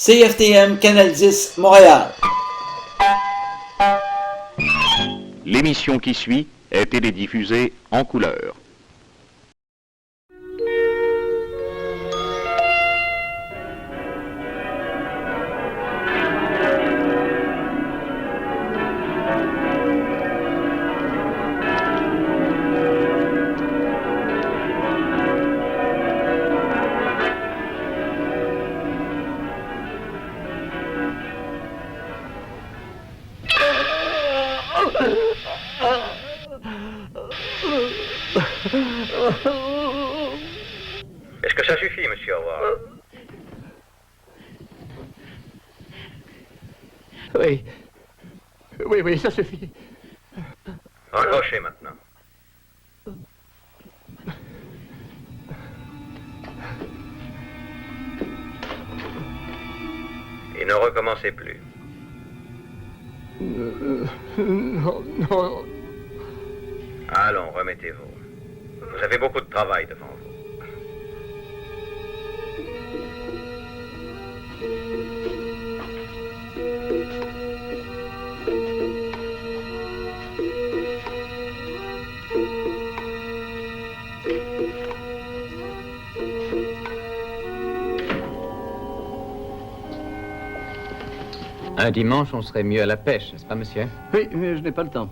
CFTM Canal 10 Montréal. L'émission qui suit est télédiffusée en couleur. Est-ce que ça suffit, monsieur Howard? Oui. Oui, ça suffit. Raccrochez maintenant. Et ne recommencez plus. Non. Allons, remettez-vous. Vous avez beaucoup de travail devant vous. Un dimanche, on serait mieux à la pêche, n'est-ce pas, monsieur? Oui, mais je n'ai pas le temps.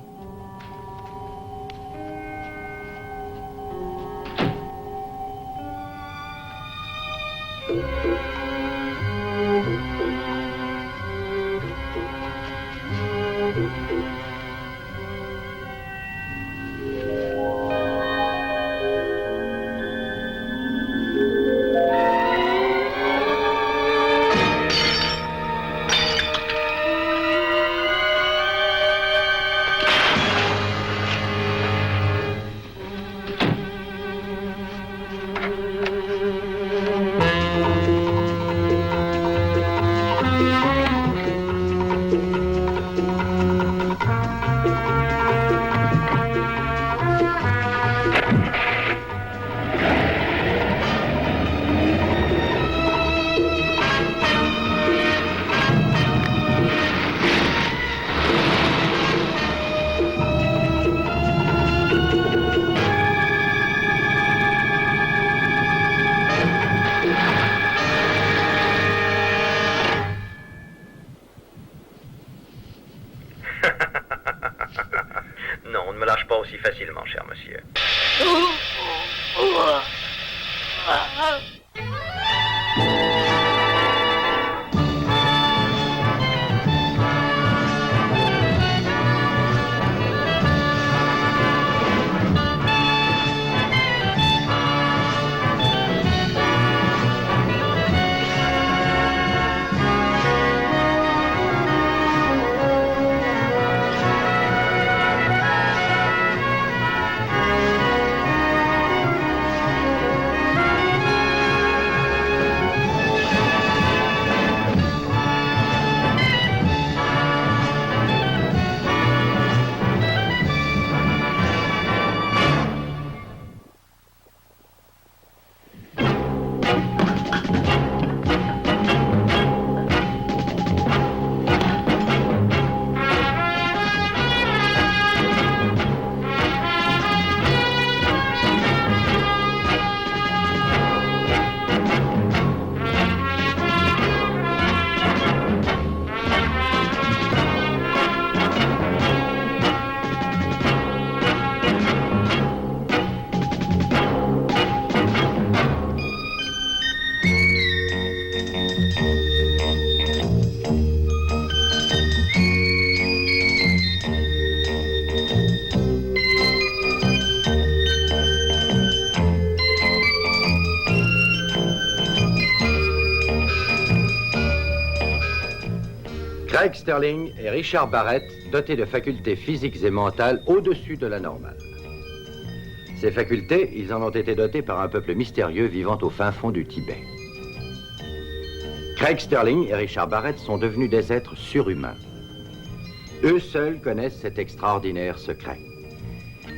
Non, on ne me lâche pas aussi facilement, cher monsieur. Craig Sterling et Richard Barrett, dotés de facultés physiques et mentales au-dessus de la normale. Ces facultés, ils en ont été dotés par un peuple mystérieux vivant au fin fond du Tibet. Craig Sterling et Richard Barrett sont devenus des êtres surhumains. Eux seuls connaissent cet extraordinaire secret.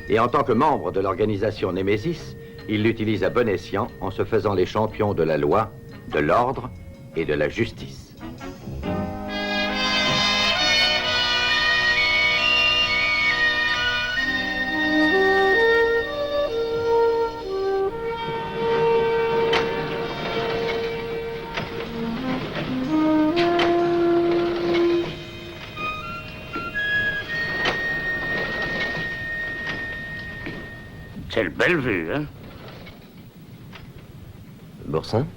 Et en tant que membres de l'organisation Némésis, ils l'utilisent à bon escient en se faisant les champions de la loi, de l'ordre et de la justice. Quelle belle vue, hein? Boursin,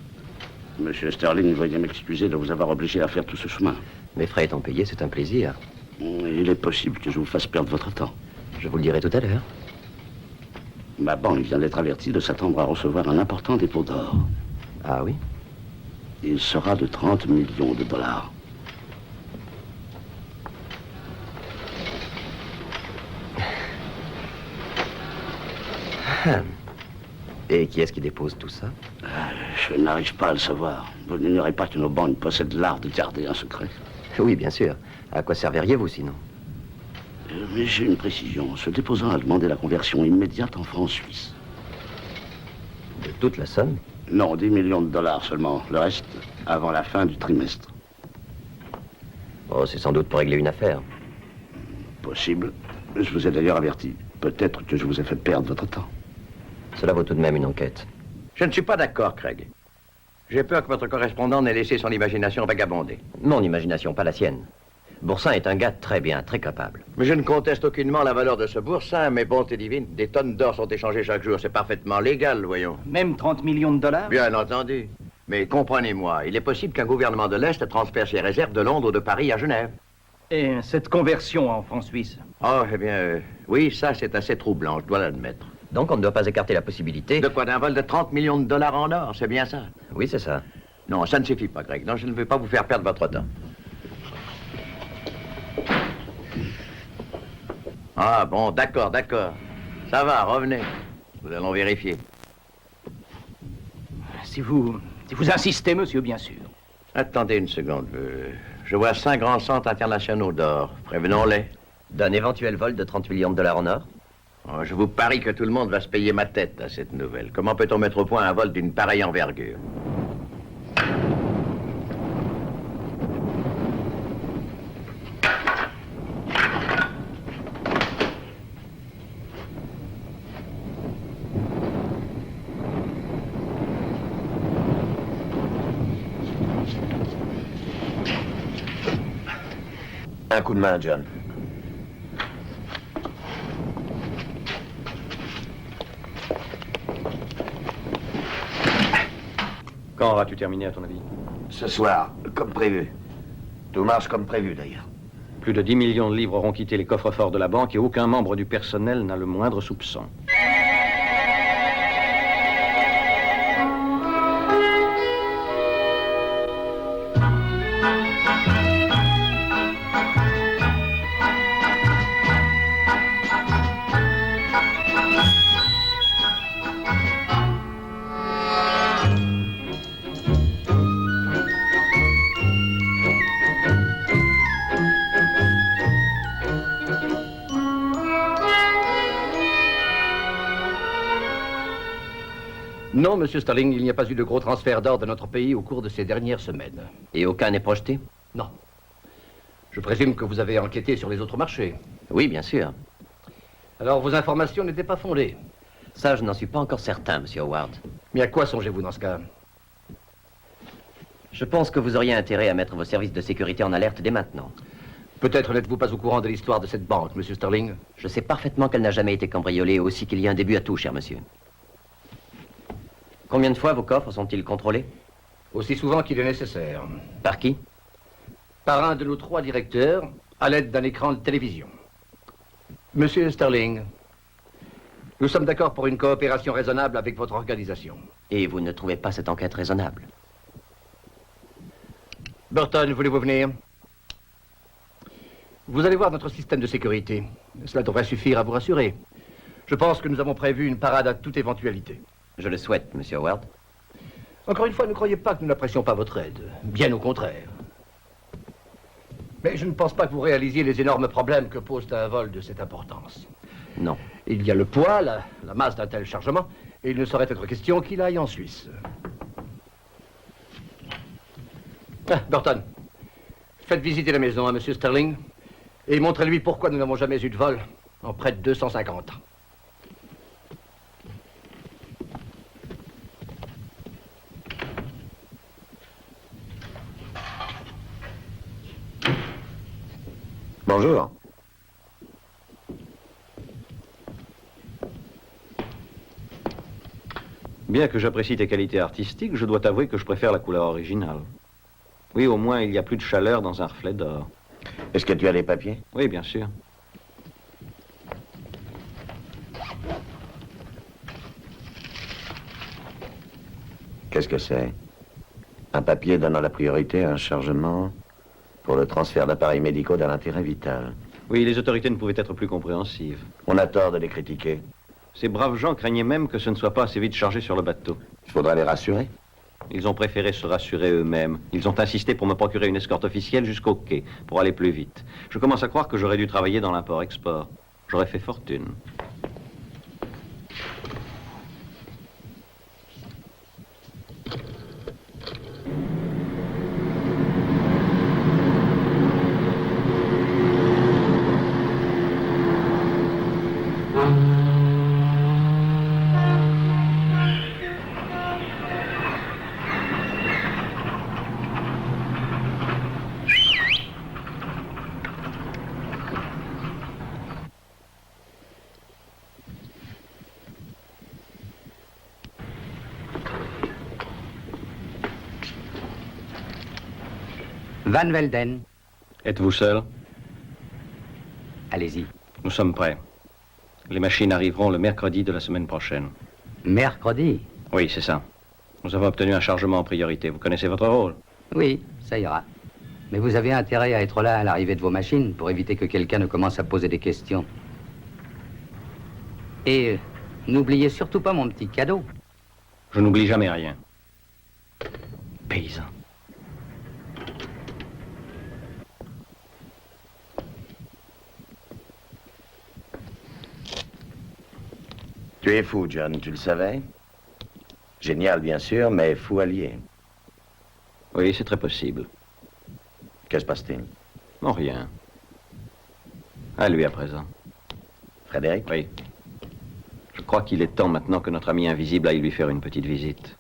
Monsieur Sterling, veuillez m'excuser de vous avoir obligé à faire tout ce chemin. mes frais étant payés, c'est un plaisir. Il est possible que je vous fasse perdre votre temps. Je vous le dirai tout à l'heure. Ma banque vient d'être avertie de s'attendre à recevoir un important dépôt d'or. Ah oui? Il sera de 30 millions de dollars. Et qui est-ce qui dépose tout ça? Je n'arrive pas à le savoir. Vous n'ignorez pas que nos banques possèdent l'art de garder un secret. Oui, bien sûr. À quoi serviriez-vous sinon? Mais j'ai une précision. Ce déposant a demandé la conversion immédiate en francs suisses. De toute la somme? Non, 10 millions de dollars seulement. Le reste, avant la fin du trimestre. Oh, c'est sans doute pour régler une affaire. Possible. Je vous ai d'ailleurs averti. Peut-être que je vous ai fait perdre votre temps. Cela vaut tout de même une enquête. Je ne suis pas d'accord, Craig. J'ai peur que votre correspondant n'ait laissé son imagination vagabonder. Mon imagination, pas la sienne. Boursin est un gars très bien, très capable. Mais je ne conteste aucunement la valeur de ce boursin, mais bonté divine, des tonnes d'or sont échangées chaque jour. C'est parfaitement légal, voyons. Même 30 millions de dollars? Bien entendu. Mais comprenez-moi, il est possible qu'un gouvernement de l'Est transfère ses réserves de Londres ou de Paris à Genève. Et cette conversion en francs suisses? Oh, eh bien, oui, ça c'est assez troublant, je dois l'admettre. Donc on ne doit pas écarter la possibilité... De quoi, d'un vol de 30 millions de dollars en or, c'est bien ça? Oui, c'est ça. Non, ça ne suffit pas, Greg. Non, je ne veux pas vous faire perdre votre temps. Ah bon, d'accord, d'accord. Ça va, revenez. Nous allons vérifier. Si vous insistez, monsieur, bien sûr. Attendez une seconde. Je vois 5 grands centres internationaux d'or. Prévenons-les. D'un éventuel vol de 30 millions de dollars en or? Oh, je vous parie que tout le monde va se payer ma tête à cette nouvelle. Comment peut-on mettre au point un vol d'une pareille envergure? Un coup de main, John. Quand auras-tu terminé, à ton avis? Ce soir, comme prévu. Tout marche comme prévu, d'ailleurs. Plus de 10 millions de livres auront quitté les coffres-forts de la banque et aucun membre du personnel n'a le moindre soupçon. Non, monsieur Sterling, il n'y a pas eu de gros transferts d'or de notre pays au cours de ces dernières semaines. Et aucun n'est projeté? Non. Je présume que vous avez enquêté sur les autres marchés. Oui, bien sûr. Alors, vos informations n'étaient pas fondées. Ça, je n'en suis pas encore certain, monsieur Howard. Mais à quoi songez-vous dans ce cas? Je pense que vous auriez intérêt à mettre vos services de sécurité en alerte dès maintenant. Peut-être n'êtes-vous pas au courant de l'histoire de cette banque, monsieur Sterling? Je sais parfaitement qu'elle n'a jamais été cambriolée, aussi qu'il y a un début à tout, cher monsieur. Combien de fois vos coffres sont-ils contrôlés? Aussi souvent qu'il est nécessaire. Par qui? Par un de nos 3 directeurs, à l'aide d'un écran de télévision. Monsieur Sterling, nous sommes d'accord pour une coopération raisonnable avec votre organisation. Et vous ne trouvez pas cette enquête raisonnable? Burton, voulez-vous venir? Vous allez voir notre système de sécurité. Cela devrait suffire à vous rassurer. Je pense que nous avons prévu une parade à toute éventualité. Je le souhaite, monsieur Howard. Encore une fois, ne croyez pas que nous n'apprécions pas votre aide. Bien au contraire. Mais je ne pense pas que vous réalisiez les énormes problèmes que pose un vol de cette importance. Non. Il y a le poids, la masse d'un tel chargement, et il ne saurait être question qu'il aille en Suisse. Ah, Burton, faites visiter la maison à monsieur Sterling et montrez-lui pourquoi nous n'avons jamais eu de vol en près de 250 ans. Bonjour. Bien que j'apprécie tes qualités artistiques, je dois t'avouer que je préfère la couleur originale. Oui, au moins, il y a plus de chaleur dans un reflet d'or. Est-ce que tu as les papiers? Oui, bien sûr. Qu'est-ce que c'est? Un papier donnant la priorité à un chargement pour le transfert d'appareils médicaux d'un intérêt vital. Oui, les autorités ne pouvaient être plus compréhensives. On a tort de les critiquer. Ces braves gens craignaient même que ce ne soit pas assez vite chargé sur le bateau. Il faudra les rassurer. Ils ont préféré se rassurer eux-mêmes. Ils ont insisté pour me procurer une escorte officielle jusqu'au quai, pour aller plus vite. Je commence à croire que j'aurais dû travailler dans l'import-export. J'aurais fait fortune. Van Velden, Êtes-vous seul? allez-y. Nous sommes prêts. Les machines arriveront le mercredi de la semaine prochaine. Mercredi? Oui, c'est ça. Nous avons obtenu un chargement en priorité. Vous connaissez votre rôle? Oui, ça ira. Mais vous avez intérêt à être là à l'arrivée de vos machines pour éviter que quelqu'un ne commence à poser des questions. Et n'oubliez surtout pas mon petit cadeau. Je n'oublie jamais rien. Paysan. Tu es fou, John, tu le savais? Génial, bien sûr, mais fou allié. Oui, c'est très possible. Que se passe-t-il? Non, rien. À lui à présent. Frédéric? Oui. Je crois qu'il est temps maintenant que notre ami invisible aille lui faire une petite visite.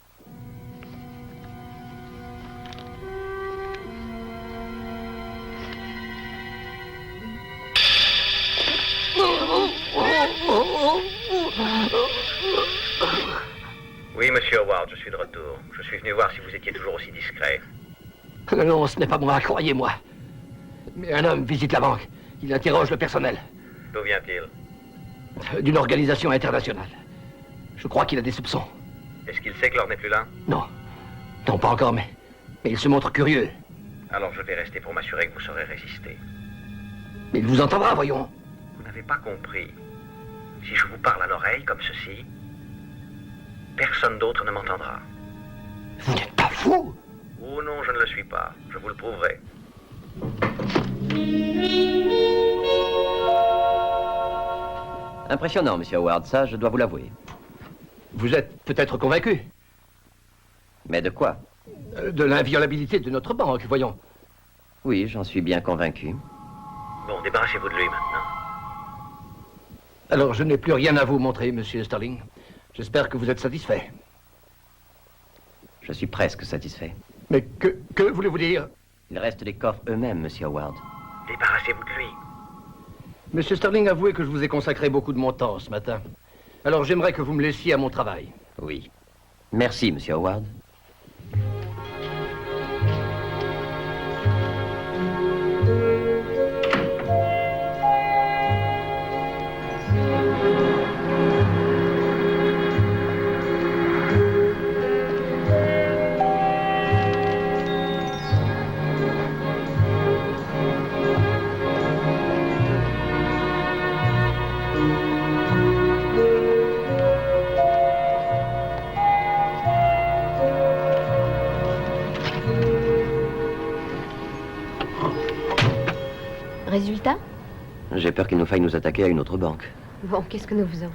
Oui, monsieur Howard, je suis de retour. Je suis venu voir si vous étiez toujours aussi discret. Non, ce n'est pas moi, croyez-moi. Mais un homme visite la banque. Il interroge le personnel D'où vient-il? d'une organisation internationale. Je crois qu'il a des soupçons. Est-ce qu'il sait que l'or n'est plus là? Non. Non, pas encore, mais il se montre curieux. Alors je vais rester pour m'assurer que vous saurez résister. Mais il vous entendra, voyons. Vous n'avez pas compris. Si je vous parle à l'oreille comme ceci, personne d'autre ne m'entendra. Vous n'êtes pas fou? Oh non, je ne le suis pas. Je vous le prouverai. Impressionnant, monsieur Howard, ça, je dois vous l'avouer. Vous êtes peut-être convaincu Mais de quoi? de l'inviolabilité de notre banque, voyons. Oui, j'en suis bien convaincu. Bon, débarrassez-vous de lui maintenant. Alors, je n'ai plus rien à vous montrer, monsieur Sterling. J'espère que vous êtes satisfait. Je suis presque satisfait. Mais que voulez-vous dire? Il reste les coffres eux-mêmes, monsieur Howard. Débarrassez-vous de lui. Monsieur Sterling, avouez que je vous ai consacré beaucoup de mon temps ce matin. Alors, j'aimerais que vous me laissiez à mon travail. Oui. Merci, monsieur Howard. Résultat? J'ai peur qu'il nous faille nous attaquer à une autre banque. Bon, qu'est-ce que nous faisons?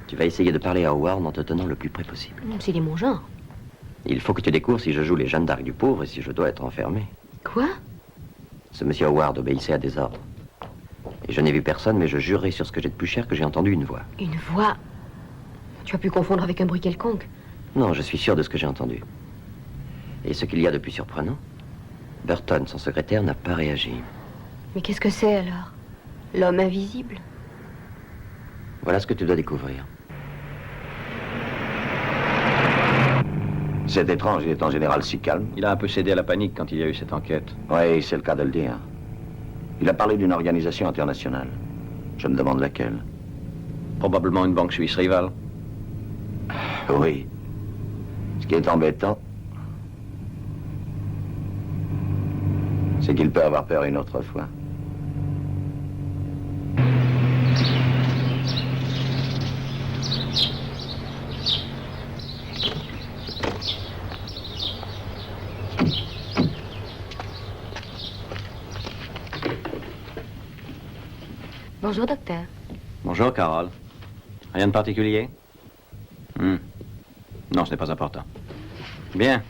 Tu vas essayer de parler à Howard en te tenant le plus près possible. C'est mon genre. Il faut que tu découvres si je joue les Jeanne d'Arc du pauvre et si je dois être enfermé. Quoi? Ce monsieur Howard obéissait à des ordres. Et je n'ai vu personne, mais je jurerai sur ce que j'ai de plus cher que j'ai entendu une voix. Une voix? Tu as pu confondre avec un bruit quelconque? Non, je suis sûr de ce que j'ai entendu. Et ce qu'il y a de plus surprenant, Burton, son secrétaire, n'a pas réagi. Mais qu'est-ce que c'est alors? L'homme invisible? Voilà ce que tu dois découvrir. C'est étrange, il est en général si calme. Il a un peu cédé à la panique quand il y a eu cette enquête. Oui, c'est le cas de le dire. Il a parlé d'une organisation internationale. Je me demande laquelle. Probablement une banque suisse rivale. Oui. Ce qui est embêtant, c'est qu'il peut avoir peur une autre fois. Bonjour, docteur. Bonjour, Carole. Rien de particulier? Non, ce n'est pas important. Bien.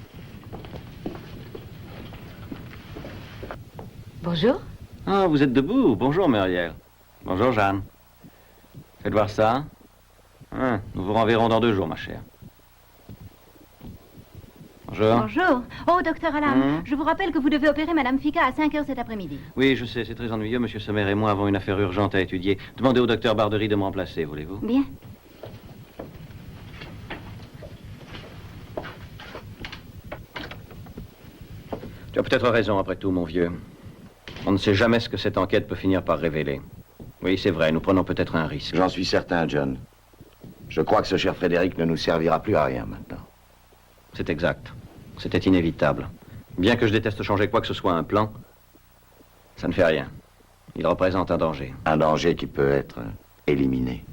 Bonjour. Ah, vous êtes debout. Bonjour, Muriel. Bonjour, Jeanne. Faites voir ça. Nous vous renverrons dans 2 jours, ma chère. Bonjour. Bonjour. Oh, docteur Alam, je vous rappelle que vous devez opérer Madame Fika à 5 heures cet après-midi. Oui, je sais, c'est très ennuyeux. Monsieur Sommer et moi avons une affaire urgente à étudier. Demandez au docteur Bardery de me remplacer, voulez-vous? Bien. Tu as peut-être raison, après tout, mon vieux. On ne sait jamais ce que cette enquête peut finir par révéler. Oui, c'est vrai, nous prenons peut-être un risque. J'en suis certain, John. Je crois que ce cher Frédéric ne nous servira plus à rien maintenant. C'est exact. C'était inévitable. Bien que je déteste changer quoi que ce soit à un plan, ça ne fait rien. Il représente un danger. Un danger qui peut être éliminé.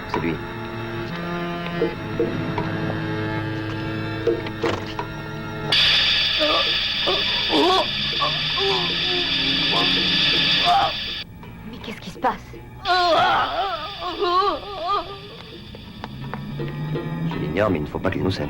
C'est lui. Mais qu'est-ce qui se passe? Je l'ignore, mais il ne faut pas qu'il nous salue.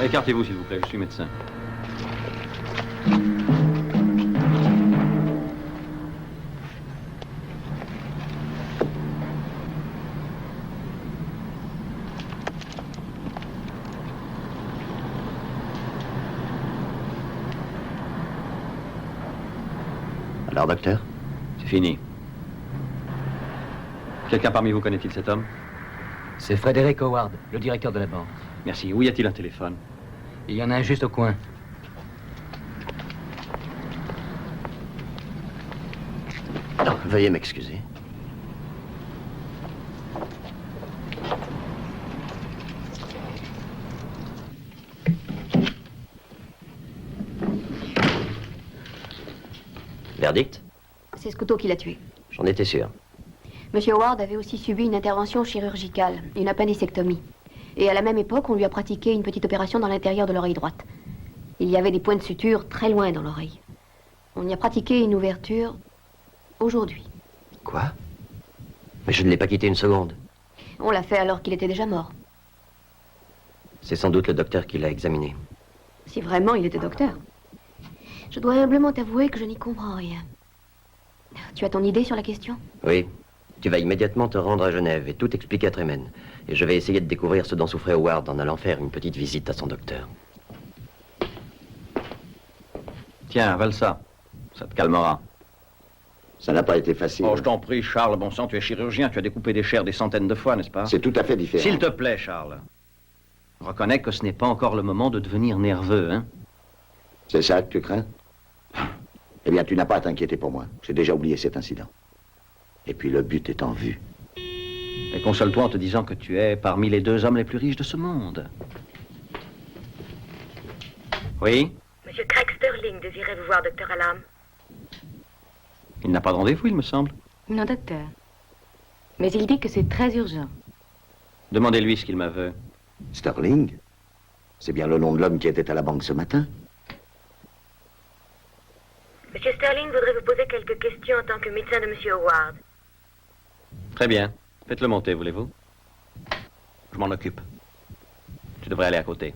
Écartez-vous, s'il vous plaît, je suis médecin. Alors, docteur? C'est fini. Quelqu'un parmi vous connaît-il cet homme? C'est Frédéric Howard, le directeur de la banque. Merci. Où y a-t-il un téléphone? Il y en a un juste au coin. Non, veuillez m'excuser. Verdict? C'est ce couteau qui l'a tué. J'en étais sûr. Monsieur Howard avait aussi subi une intervention chirurgicale, une appendicectomie. Et à la même époque, on lui a pratiqué une petite opération dans l'intérieur de l'oreille droite. Il y avait des points de suture très loin dans l'oreille. On y a pratiqué une ouverture aujourd'hui. Quoi? Mais je ne l'ai pas quitté une seconde. On l'a fait alors qu'il était déjà mort. C'est sans doute le docteur qui l'a examiné. Si vraiment il était docteur. Je dois humblement t'avouer que je n'y comprends rien. Tu as ton idée sur la question? Oui. Tu vas immédiatement te rendre à Genève et tout expliquer à Tremen. Et je vais essayer de découvrir ce dont souffrait Howard en allant faire une petite visite à son docteur. Tiens, avale ça. Ça te calmera. Ça n'a pas été facile. Oh, je t'en prie, Charles, bon sang, tu es chirurgien, tu as découpé des chairs des centaines de fois, n'est-ce pas? C'est tout à fait différent. S'il te plaît, Charles. Reconnais que ce n'est pas encore le moment de devenir nerveux, hein? C'est ça que tu crains? Eh bien, tu n'as pas à t'inquiéter pour moi. J'ai déjà oublié cet incident. Et puis le but est en vue. Et console-toi en te disant que tu es parmi les 2 hommes les plus riches de ce monde. Oui? Monsieur Craig Sterling désirait vous voir, docteur Alam. Il n'a pas de rendez-vous, il me semble. Non, docteur. Mais il dit que c'est très urgent. Demandez-lui ce qu'il m'a veut. Sterling? C'est bien le nom de l'homme qui était à la banque ce matin. Monsieur Sterling voudrait vous poser quelques questions en tant que médecin de monsieur Howard. Très bien. Faites-le monter, voulez-vous? Je m'en occupe. Tu devrais aller à côté.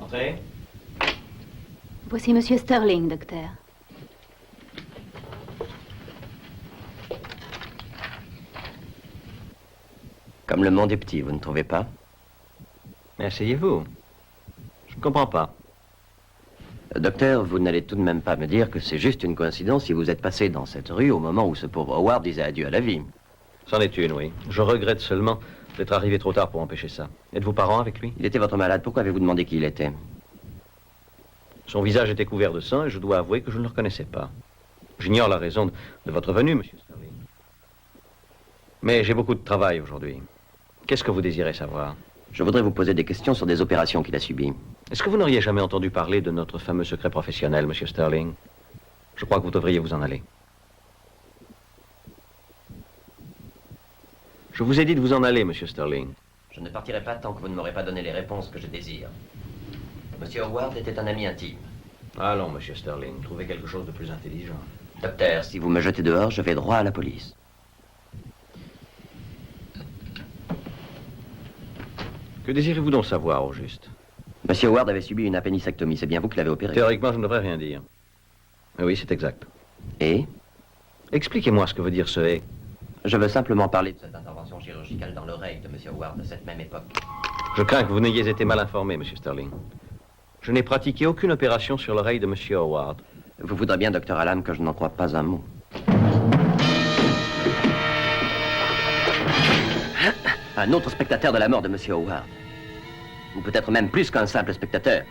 Entrez. Voici monsieur Sterling, docteur. Comme le monde est petit, vous ne trouvez pas? Mais asseyez-vous. Je ne comprends pas. Docteur, vous n'allez tout de même pas me dire que c'est juste une coïncidence si vous êtes passé dans cette rue au moment où ce pauvre Howard disait adieu à la vie. C'en est une, oui. Je regrette seulement d'être arrivé trop tard pour empêcher ça. Êtes-vous parent avec lui? Il était votre malade. Pourquoi avez-vous demandé qui il était? Son visage était couvert de sang et je dois avouer que je ne le reconnaissais pas. J'ignore la raison de votre venue, monsieur Sterling. Mais j'ai beaucoup de travail aujourd'hui. Qu'est-ce que vous désirez savoir? Je voudrais vous poser des questions sur des opérations qu'il a subies. Est-ce que vous n'auriez jamais entendu parler de notre fameux secret professionnel, monsieur Sterling? Je crois que vous devriez vous en aller. Je vous ai dit de vous en aller, monsieur Sterling. Je ne partirai pas tant que vous ne m'aurez pas donné les réponses que je désire. Monsieur Howard était un ami intime. Allons, monsieur Sterling, trouvez quelque chose de plus intelligent. Docteur, si vous me jetez dehors, je vais droit à la police. Que désirez-vous donc savoir, au juste? Monsieur Howard avait subi une appendicectomie. C'est bien vous qui l'avez opéré? Théoriquement, je ne devrais rien dire. Mais oui, c'est exact. Et? Expliquez-moi ce que veut dire ce « et ». Je veux simplement parler de cette intervention chirurgicale dans l'oreille de monsieur Howard de cette même époque. Je crains que vous n'ayez été mal informé, monsieur Sterling. Je n'ai pratiqué aucune opération sur l'oreille de monsieur Howard. Vous voudrez bien, docteur Alam, que je n'en croie pas un mot. Un autre spectateur de la mort de monsieur Howard. Ou peut-être même plus qu'un simple spectateur.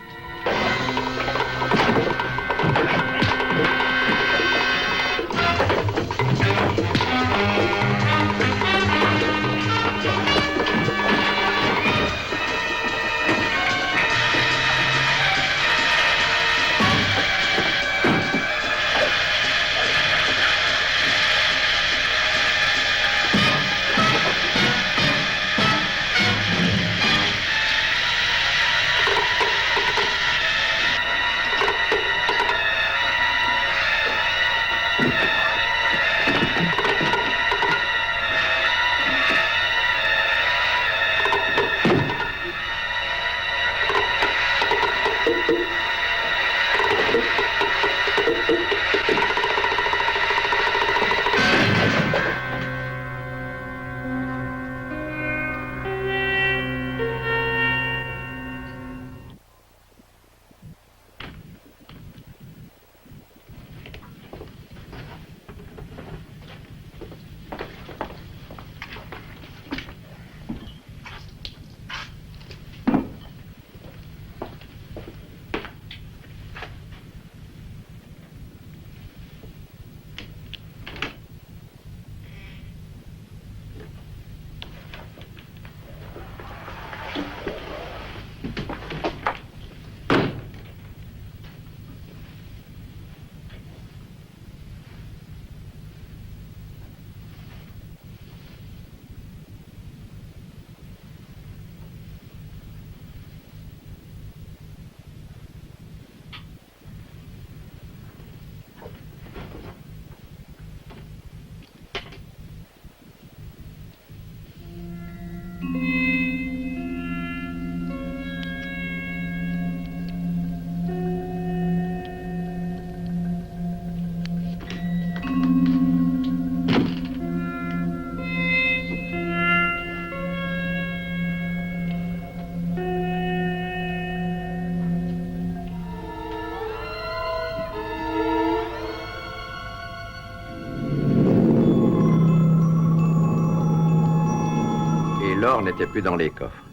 l'or n'était plus dans les coffres.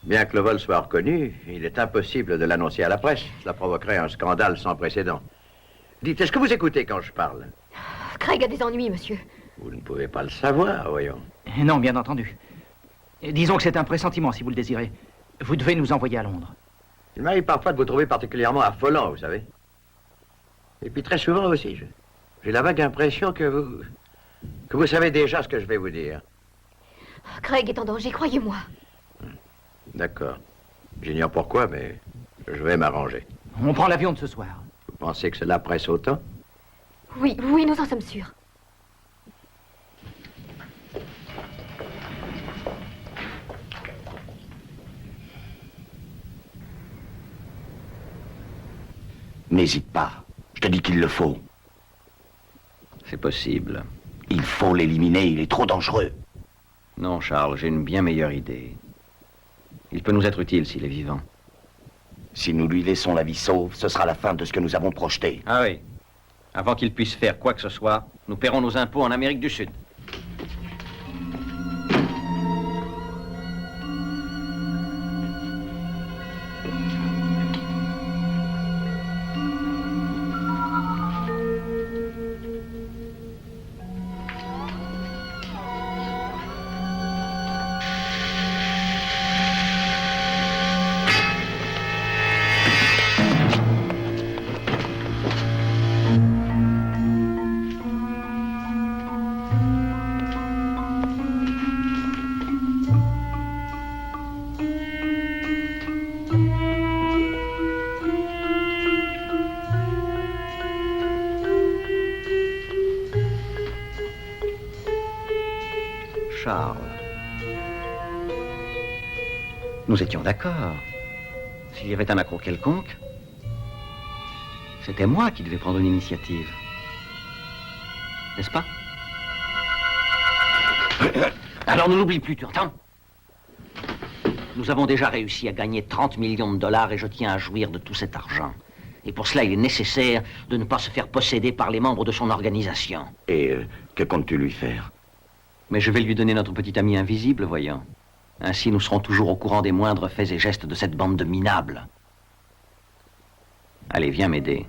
Bien que le vol soit reconnu, il est impossible de l'annoncer à la presse. Cela provoquerait un scandale sans précédent. Dites, est-ce que vous écoutez quand je parle? Craig a des ennuis, monsieur. Vous ne pouvez pas le savoir, voyons. Non, bien entendu. Disons que c'est un pressentiment, si vous le désirez. Vous devez nous envoyer à Londres. Il m'arrive parfois de vous trouver particulièrement affolant, vous savez. Et puis très souvent aussi, j'ai la vague impression que vous savez déjà ce que je vais vous dire. Craig est en danger, croyez-moi. D'accord. J'ignore pourquoi, mais je vais m'arranger. On prend l'avion de ce soir. Vous pensez que cela presse autant? Oui, oui, nous en sommes sûrs. N'hésite pas. Je te dis qu'il le faut. C'est possible. Il faut l'éliminer, il est trop dangereux. Non, Charles, j'ai une bien meilleure idée. Il peut nous être utile s'il est vivant. Si nous lui laissons la vie sauve, ce sera la fin de ce que nous avons projeté. Ah oui. Avant qu'il puisse faire quoi que ce soit, nous paierons nos impôts en Amérique du Sud. Charles. Nous étions d'accord. S'il y avait un accroc quelconque, c'était moi qui devais prendre une initiative. N'est-ce pas? Alors ne l'oublie plus, tu entends? Nous avons déjà réussi à gagner 30 millions de dollars et je tiens à jouir de tout cet argent. Et pour cela, il est nécessaire de ne pas se faire posséder par les membres de son organisation. Et que comptes-tu lui faire? Mais je vais lui donner notre petit ami invisible, voyons. Ainsi, nous serons toujours au courant des moindres faits et gestes de cette bande de minables. Allez, viens m'aider.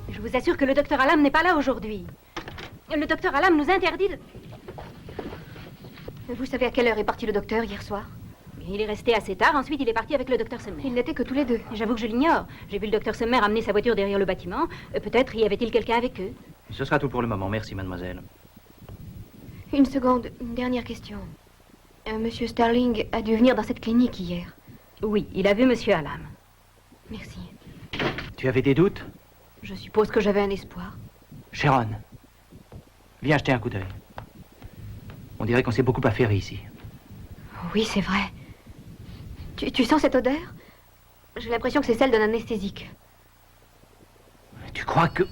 Je vous assure que le docteur Alam n'est pas là aujourd'hui. Le docteur Alam nous interdit de... Vous savez à quelle heure est parti le docteur hier soir? Il est resté assez tard, ensuite il est parti avec le docteur Summer. Ils n'étaient que tous les deux. J'avoue que je l'ignore. J'ai vu le docteur Summer amener sa voiture derrière le bâtiment. Peut-être y avait-il quelqu'un avec eux. Ce sera tout pour le moment, merci mademoiselle. Une seconde, une dernière question. Monsieur Sterling a dû venir dans cette clinique hier. Oui, il a vu monsieur Alam. Merci. Tu avais des doutes? Je suppose que j'avais un espoir. Sharon, viens jeter un coup d'œil. On dirait qu'on s'est beaucoup affairé ici. Oui, c'est vrai. Tu sens cette odeur? J'ai l'impression que c'est celle d'un anesthésique. Tu crois que...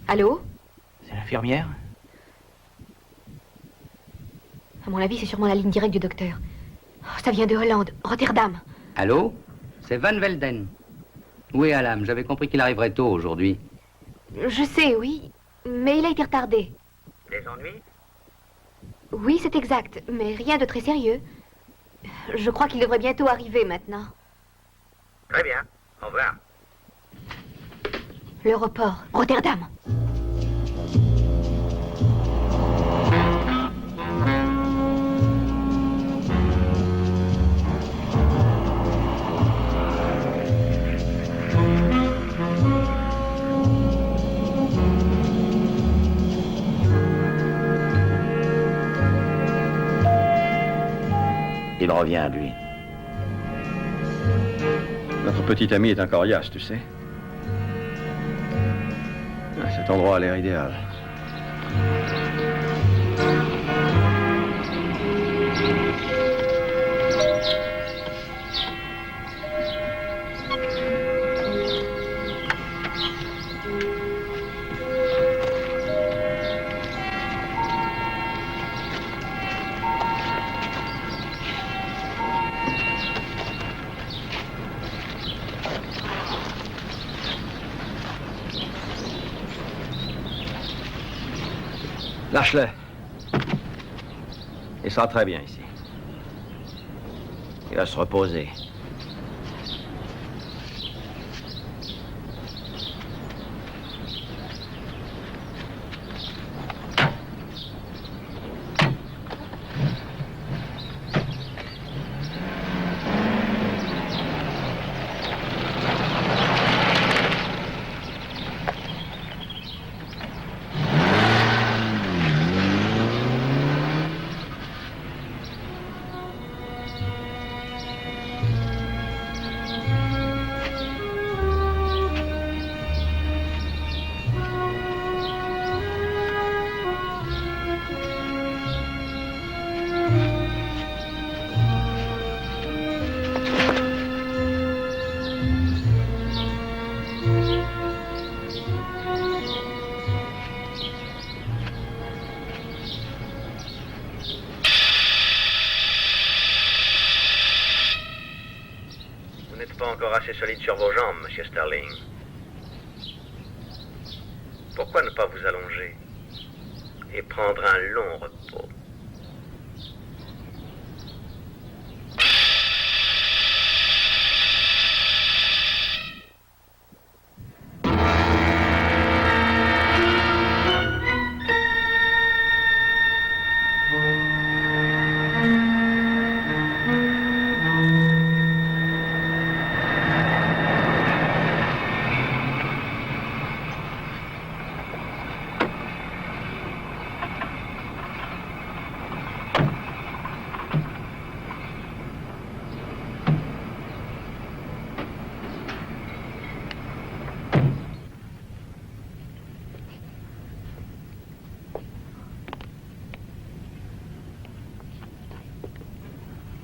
Allô? C'est l'infirmière? À mon avis, c'est sûrement la ligne directe du docteur. Oh, ça vient de Hollande, Rotterdam. Allô? C'est Van Velden. Oui, Alam, j'avais compris qu'il arriverait tôt aujourd'hui. Je sais, oui, mais il a été retardé. Des ennuis? Oui, c'est exact, mais rien de très sérieux. Je crois qu'il devrait bientôt arriver maintenant. Très bien. Au revoir. L'aéroport, Rotterdam. Il revient, lui. Notre petit ami est un coriace, tu sais. Ah, cet endroit a l'air idéal. Lâche-le. Il sera très bien ici. Il va se reposer. Pas encore assez solide sur vos jambes, monsieur Sterling. Pourquoi ne pas vous allonger et prendre un long repos?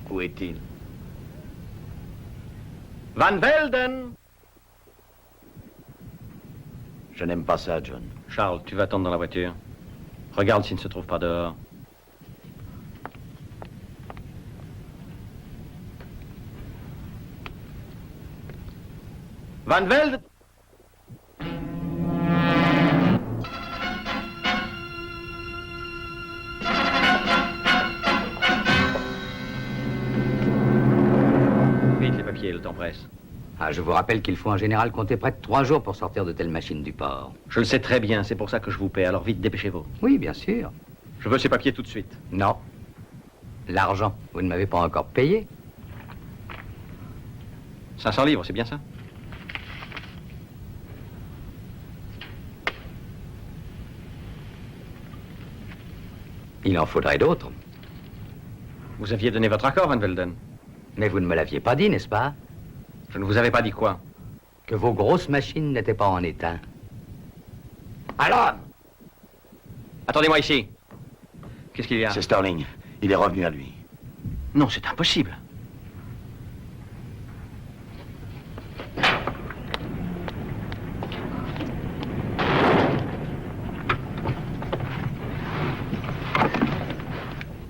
Où est-il? Van Velden! Je n'aime pas ça, John. Charles, tu vas attendre dans la voiture. Regarde s'il ne se trouve pas dehors. Van Velden! Vite les papiers, le temps presse. Ah, je vous rappelle qu'il faut en général compter près de 3 jours pour sortir de telles machines du port. Je le sais très bien, c'est pour ça que je vous paie, alors vite, dépêchez-vous. Oui, bien sûr. Je veux ces papiers tout de suite. Non. L'argent, vous ne m'avez pas encore payé. 500 livres, c'est bien ça? Il en faudrait d'autres. Vous aviez donné votre accord, Van Velden. Mais vous ne me l'aviez pas dit, n'est-ce pas? Je ne vous avais pas dit quoi? Que vos grosses machines n'étaient pas en état. Alors! Attendez-moi ici. Qu'est-ce qu'il y a? C'est Sterling. Il est revenu à lui. Non, c'est impossible.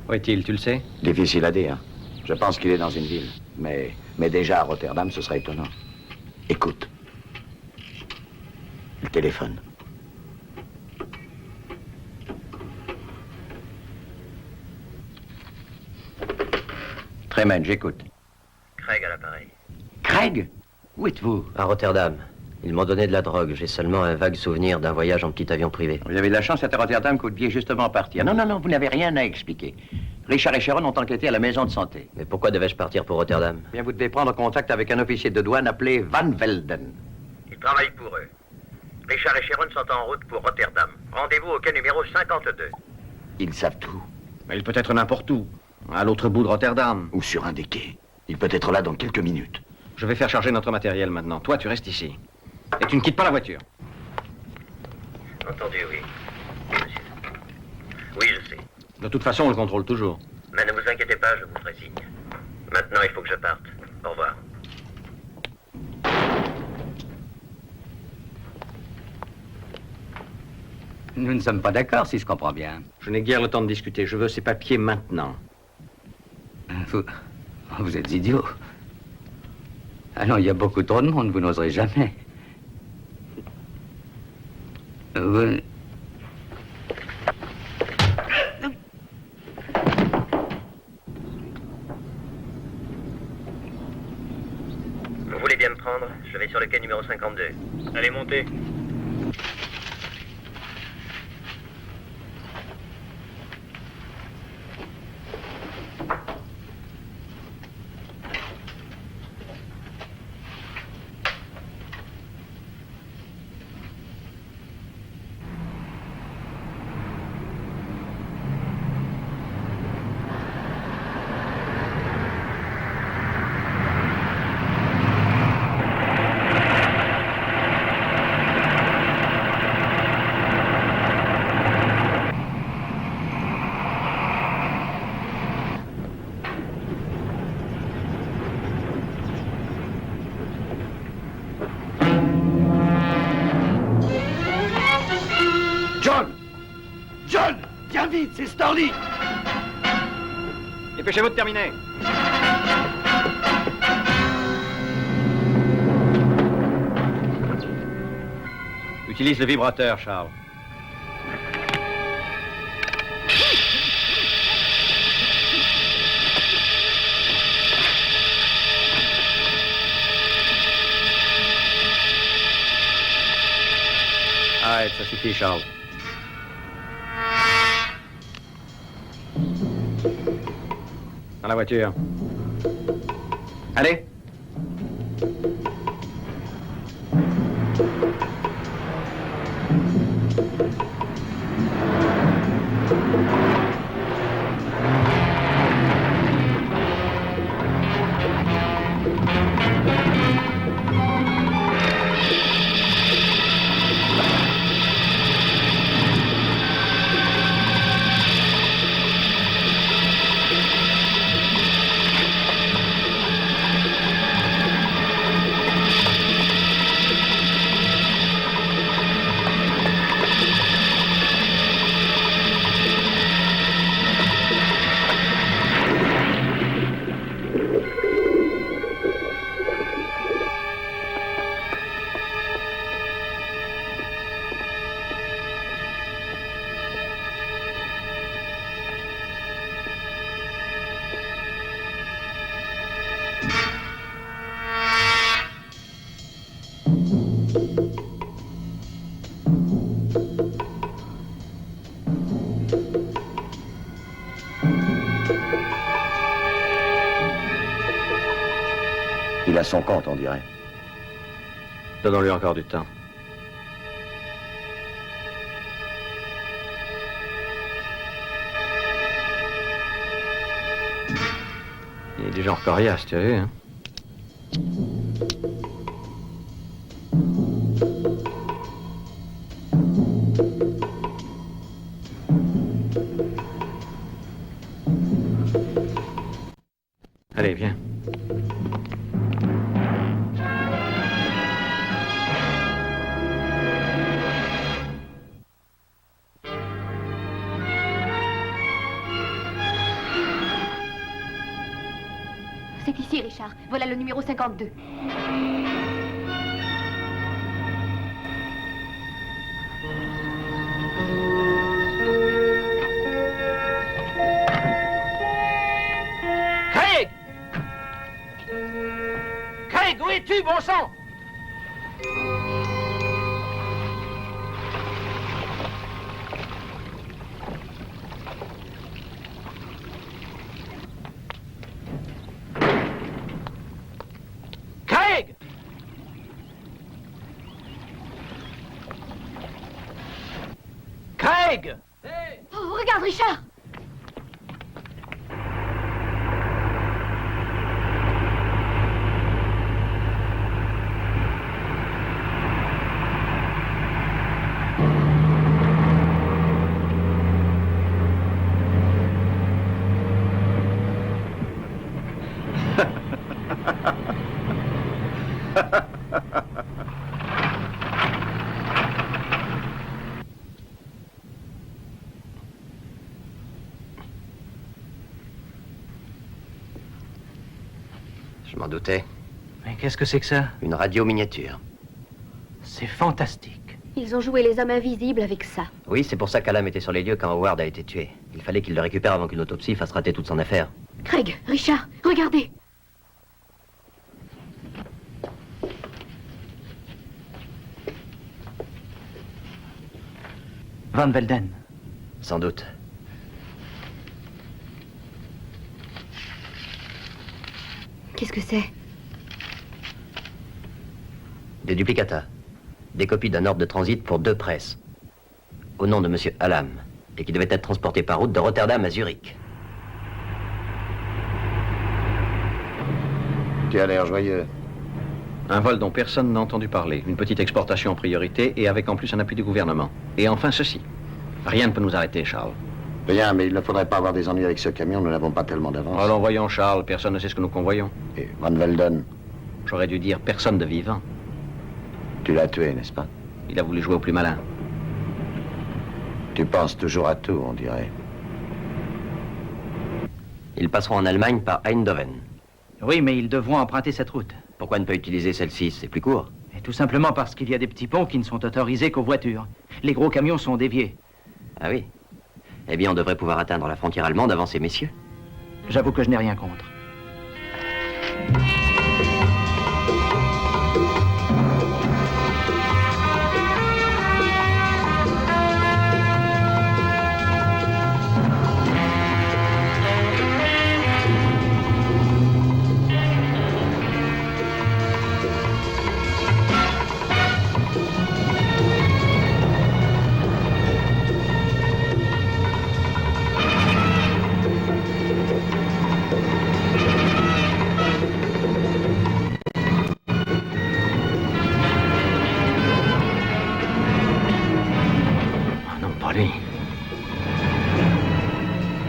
Où est-il, tu le sais? Difficile à dire. Je pense qu'il est dans une ville. Mais déjà à Rotterdam, ce serait étonnant. Écoute. Le téléphone. Tremen, j'écoute. Craig à l'appareil. Craig? Où êtes-vous? À Rotterdam. Ils m'ont donné de la drogue. J'ai seulement un vague souvenir d'un voyage en petit avion privé. Vous avez de la chance, c'est à Rotterdam que vous deviez justement partir. Non, vous n'avez rien à expliquer. Richard et Sharon ont enquêté à la maison de santé. Mais pourquoi devais-je partir pour Rotterdam? Bien, vous devez prendre contact avec un officier de douane appelé Van Velden. Il travaille pour eux. Richard et Sharon sont en route pour Rotterdam. Rendez-vous au quai numéro 52. Ils savent tout. Mais il peut être n'importe où. À l'autre bout de Rotterdam. Ou sur un des quais. Il peut être là dans quelques minutes. Je vais faire charger notre matériel maintenant. Toi, tu restes ici. Et tu ne quittes pas la voiture. Entendu, oui. Oui, monsieur. Oui, je sais. De toute façon, on le contrôle toujours. Mais ne vous inquiétez pas, je vous ferai signe. Maintenant, il faut que je parte. Au revoir. Nous ne sommes pas d'accord, si je comprends bien. Je n'ai guère le temps de discuter. Je veux ces papiers maintenant. Vous êtes idiot. Ah non, il y a beaucoup trop de monde, vous n'oserez jamais. Vous... Vous voulez bien me prendre? Je vais sur le quai numéro 52. Allez, montez. John! Viens vite, c'est Starling! Dépêchez-vous de terminer. Utilise le vibrateur, Charles. Arrête, ça suffit, Charles. Dans la voiture. Allez. Il a son compte, on dirait. Donnons-lui encore du temps. Il est du genre coriace, tu as vu, hein? Allez, viens. C'est ici, Richard. Voilà le numéro 52. Craig! Craig, où es-tu, bon sang? Craig! Craig! Oh, regarde, Richard! Je m'en doutais. Mais qu'est-ce que c'est que ça? Une radio miniature. C'est fantastique. Ils ont joué les hommes invisibles avec ça. Oui, c'est pour ça qu'Alam était sur les lieux quand Howard a été tué. Il fallait qu'il le récupère avant qu'une autopsie fasse rater toute son affaire. Craig, Richard, regardez! Van Velden. Sans doute. Qu'est-ce que c'est? Des duplicata. Des copies d'un ordre de transit pour 2 presses. Au nom de Monsieur Alam. Et qui devait être transporté par route de Rotterdam à Zurich. Tu as l'air joyeux. Un vol dont personne n'a entendu parler. Une petite exportation en priorité et avec en plus un appui du gouvernement. Et enfin ceci. Rien ne peut nous arrêter, Charles. Rien, mais il ne faudrait pas avoir des ennuis avec ce camion, nous n'avons pas tellement d'avance. Allons, voyons, Charles. Personne ne sait ce que nous convoyons. Et Van Velden? J'aurais dû dire personne de vivant. Tu l'as tué, n'est-ce pas? Il a voulu jouer au plus malin. Tu penses toujours à tout, on dirait. Ils passeront en Allemagne par Eindhoven. Oui, mais ils devront emprunter cette route. Pourquoi ne pas utiliser celle-ci? C'est plus court. Et tout simplement parce qu'il y a des petits ponts qui ne sont autorisés qu'aux voitures. Les gros camions sont déviés. Ah oui? Eh bien, on devrait pouvoir atteindre la frontière allemande avant ces messieurs. J'avoue que je n'ai rien contre.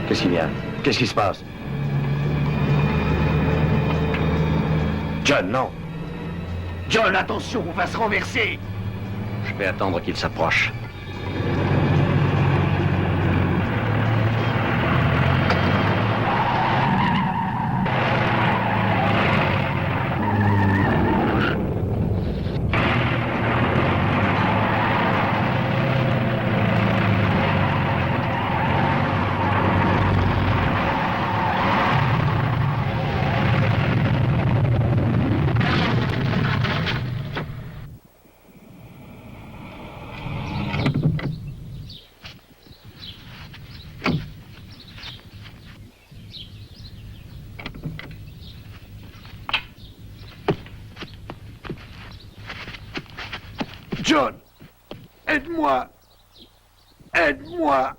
Qu'est-ce qu'il y a? Qu'est-ce qui se passe? John, non! John, attention, on va se renverser! Je vais attendre qu'il s'approche. John! Aide-moi! Aide-moi!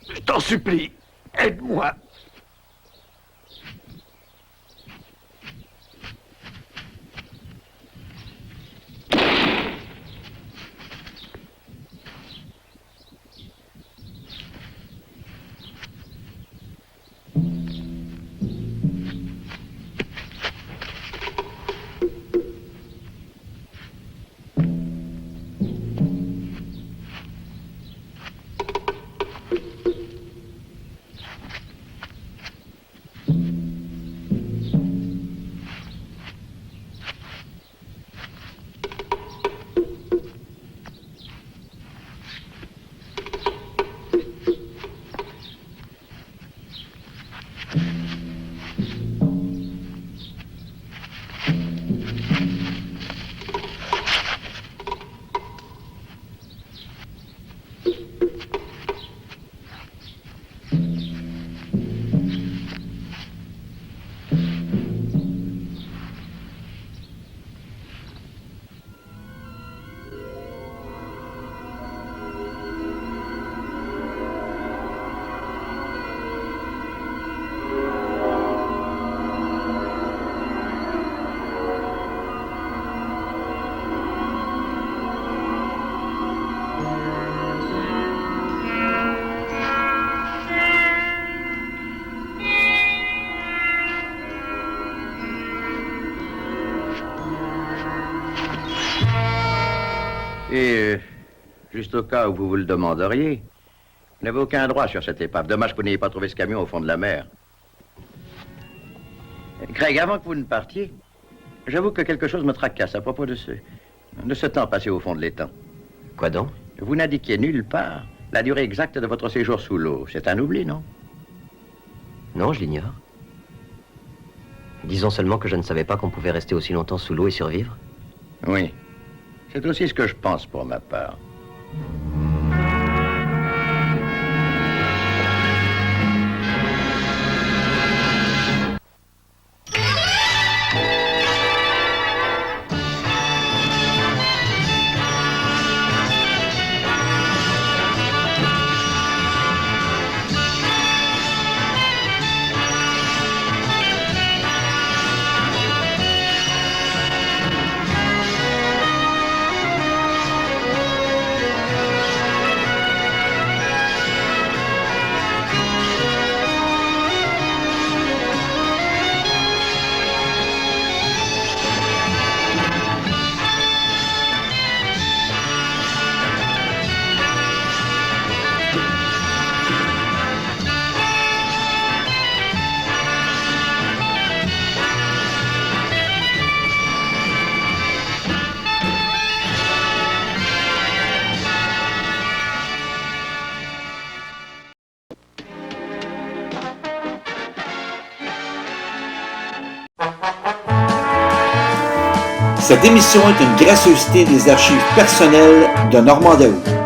Je t'en supplie, aide-moi! Et, juste au cas où vous vous le demanderiez, vous n'avez aucun droit sur cette épave. Dommage que vous n'ayez pas trouvé ce camion au fond de la mer. Craig, avant que vous ne partiez, j'avoue que quelque chose me tracasse à propos de ce temps passé au fond de l'étang. Quoi donc? Vous n'indiquiez nulle part la durée exacte de votre séjour sous l'eau. C'est un oubli, non? Non, je l'ignore. Disons seulement que je ne savais pas qu'on pouvait rester aussi longtemps sous l'eau et survivre. Oui. C'est aussi ce que je pense pour ma part. Cette émission est une gracieuseté des archives personnelles de Normand Daoust.